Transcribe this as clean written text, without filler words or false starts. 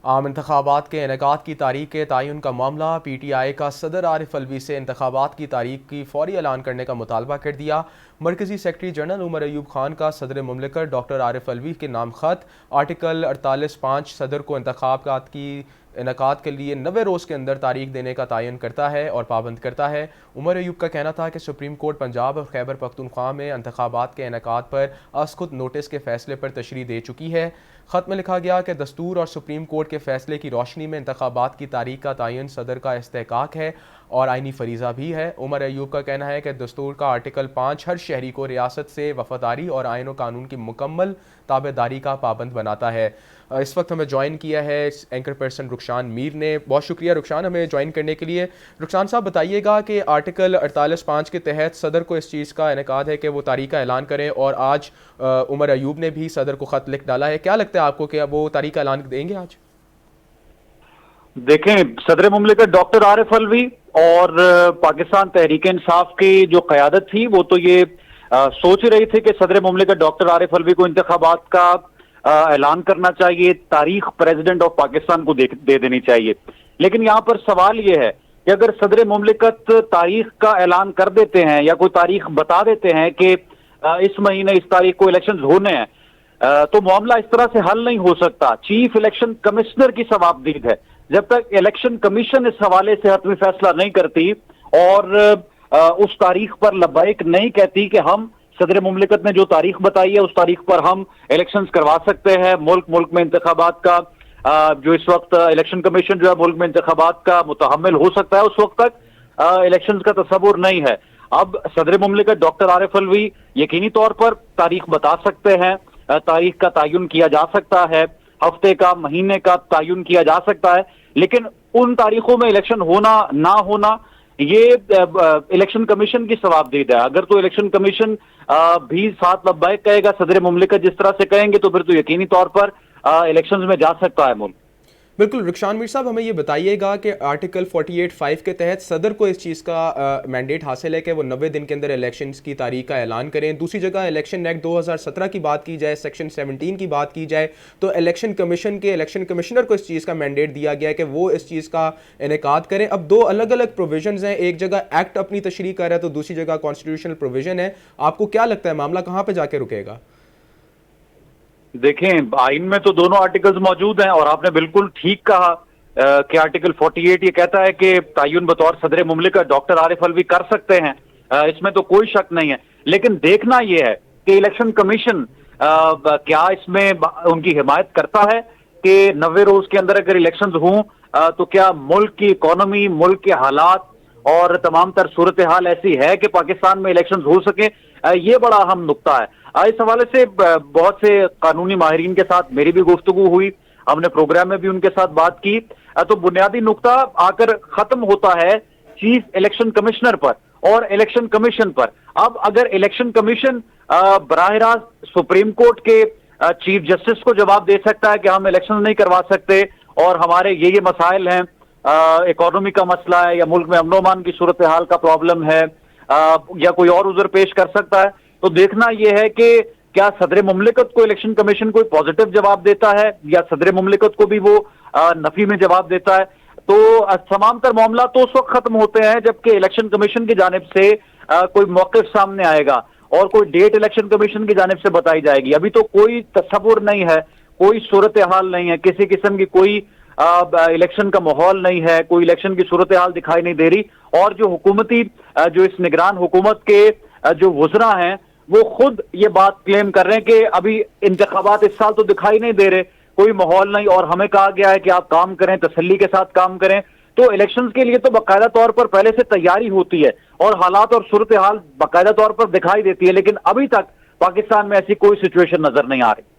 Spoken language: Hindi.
आम इंतखाबात के इनेकाद की तारीख के तयन का मामला। PTI का सदर आरिफ अलवी से इंतखाबात की तारीख की फौरी ऐलान करने का मुतालबा कर दिया। मरकजी सेक्रेटरी जनरल उमर अयूब खान का सदर मुमलिकत डॉक्टर आरिफ अलवी के नाम खत आर्टिकल 48(5) सदर को इंतखाबात की इनेकाद के लिए 90 रोज़ के अंदर तारीख देने का तयन करता है और पाबंद करता है। उमर अयूब का कहना था कि सुप्रीम कोर्ट पंजाब और खैबर पख्तूनख्वा में इंतखाबात के इनेकाद पर अज़खुद नोटिस के फैसले पर तशरीह दे चुकी है। ख़त में लिखा गया कि दस्तूर और सुप्रीम कोर्ट के फैसले की रोशनी में इंतखाबात की तारीख का तयन सदर का इस्तेहकाक है और आइनी फरीज़ा भी है। उमर अयूब का कहना है कि दस्तूर का आर्टिकल 5 हर शहरी को रियासत से वफादारी और आइन और कानून की मुकम्मल ताबेदारी का पाबंद बनाता है। इस वक्त हमें ज्वाइन किया है एंकर पर्सन रुखशान मीर ने। बहुत शुक्रिया रुखशान हमें ज्वाइन करने के लिए। रुखशान साहब बताइएगा कि आर्टिकल 48(5) के तहत सदर को इस चीज़ का इनेकाद है कि वो तारीख का ऐलान करें और आज उमर अयूब ने भी सदर को ख़त लिख डाला है। क्या लगता है आपको कि वो तारीख का ऐलान देंगे आज? देखें, सदर मुमलिकत डॉक्टर आरिफ अलवी और पाकिस्तान तहरीक इंसाफ की जो क़यादत थी वो तो ये सोच रही थी कि सदर मुमलिकत डॉक्टर आरिफ अलवी को इंतखाबात का ऐलान करना चाहिए, तारीख प्रेसिडेंट ऑफ पाकिस्तान को दे देनी चाहिए। लेकिन यहाँ पर सवाल ये है कि अगर सदर मुमलिकत तारीख का ऐलान कर देते हैं या कोई तारीख बता देते हैं कि इस महीने इस तारीख को इलेक्शन होने हैं, तो मामला इस तरह से हल नहीं हो सकता। चीफ इलेक्शन कमिश्नर की सवाबदीद है। जब तक इलेक्शन कमीशन इस हवाले से हतमी फैसला नहीं करती और उस तारीख पर लब्बैक नहीं कहती कि हम सदर मुमलिकत ने जो तारीख बताई है उस तारीख पर हम इलेक्शंस करवा सकते हैं, मुल्क में इंतखाबात का जो इस वक्त इलेक्शन कमीशन जो है मुल्क में इंतखाबात का मुतहम्मिल हो सकता है, उस वक्त तक इलेक्शंस का तस्वुर नहीं है। अब सदर मुमलिकत डॉक्टर आरिफ अलवी यकीनी तौर पर तारीख बता सकते हैं, तारीख का तयन किया जा सकता है, हफ्ते का महीने का तयन किया जा सकता है, लेकिन उन तारीखों में इलेक्शन होना ना होना ये इलेक्शन कमीशन की सवाबदीद है। अगर तो इलेक्शन कमीशन भी साथ लब्बैक कहेगा, सदर मुमलिकत जिस तरह से कहेंगे, तो फिर तो यकीनी तौर पर इलेक्शंस में जा सकता है मुल्क। बिल्कुल रुखशान मीर साहब, हमें ये बताइएगा कि आर्टिकल 48(5) के तहत सदर को इस चीज़ का मैंडेट हासिल है कि वो 90 दिन के अंदर इलेक्शंस की तारीख का ऐलान करें। दूसरी जगह इलेक्शन एक्ट 2017 की बात की जाए, सेक्शन 17 की बात की जाए, तो इलेक्शन कमीशन के इलेक्शन कमिश्नर को इस चीज़ का मैंडेट दिया गया है कि वो इस चीज़ का इनेकाद करें। अब दो अलग अलग प्रोविजंस हैं, एक जगह एक्ट अपनी तशरीह कर रहा है तो दूसरी जगह कॉन्स्टिट्यूशनल प्रोविजन है। आपको क्या लगता है मामला कहाँ पर जाके रुकेगा? देखें, आइन में तो दोनों आर्टिकल्स मौजूद हैं और आपने बिल्कुल ठीक कहा कि आर्टिकल 48 ये कहता है कि तयन बतौर सदर मुमलिकत डॉक्टर आरिफ अलवी कर सकते हैं, इसमें तो कोई शक नहीं है। लेकिन देखना यह है कि इलेक्शन कमीशन क्या इसमें उनकी हिमायत करता है कि 90 रोज के अंदर अगर इलेक्शन हों तो क्या मुल्क की इकोनॉमी, मुल्क के हालात और तमाम तर सूरत हाल ऐसी है कि पाकिस्तान में इलेक्शन हो सके। ये बड़ा अहम नुक्ता है। इस हवाले से बहुत से कानूनी माहिरीन के साथ मेरी भी गुफ्तगू हुई, हमने प्रोग्राम में भी उनके साथ बात की। तो बुनियादी नुक्ता आकर खत्म होता है चीफ इलेक्शन कमिश्नर पर और इलेक्शन कमीशन पर। अब अगर इलेक्शन कमीशन बराह रास्त सुप्रीम कोर्ट के चीफ जस्टिस को जवाब दे सकता है कि हम इलेक्शन नहीं करवा सकते और हमारे ये मसाइल हैं, इकोनॉमी का मसला है या मुल्क में अमन अमान की सूरत हाल का प्रॉब्लम है, या कोई और उज़र पेश कर सकता है, तो देखना यह है कि क्या सदर मुमलिकत को इलेक्शन कमीशन कोई पॉजिटिव जवाब देता है या सदर मुमलिकत को भी वो नफी में जवाब देता है। तो तमाम तर मामला तो उस वक्त खत्म होते हैं जबकि इलेक्शन कमीशन की जानिब से कोई मौक़िफ़ सामने आएगा और कोई डेट इलेक्शन कमीशन की जानिब से बताई जाएगी। अभी तो कोई तस्वुर नहीं है, कोई सूरत हाल नहीं है, किसी किस्म की कोई इलेक्शन का माहौल नहीं है, कोई इलेक्शन की सूरत हाल दिखाई नहीं दे रही। और जो हुकूमती जो इस निगरान हुकूमत के जो वज़रा हैं वो खुद ये बात क्लेम कर रहे हैं कि अभी इंतखाबात इस साल तो दिखाई नहीं दे रहे, कोई माहौल नहीं, और हमें कहा गया है कि आप काम करें, तसल्ली के साथ काम करें। तो इलेक्शंस के लिए तो बाकायदा तौर पर पहले से तैयारी होती है और हालात और सूरत हाल बाकायदा तौर पर दिखाई देती है, लेकिन अभी तक पाकिस्तान में ऐसी कोई सिचुएशन नजर नहीं आ रही।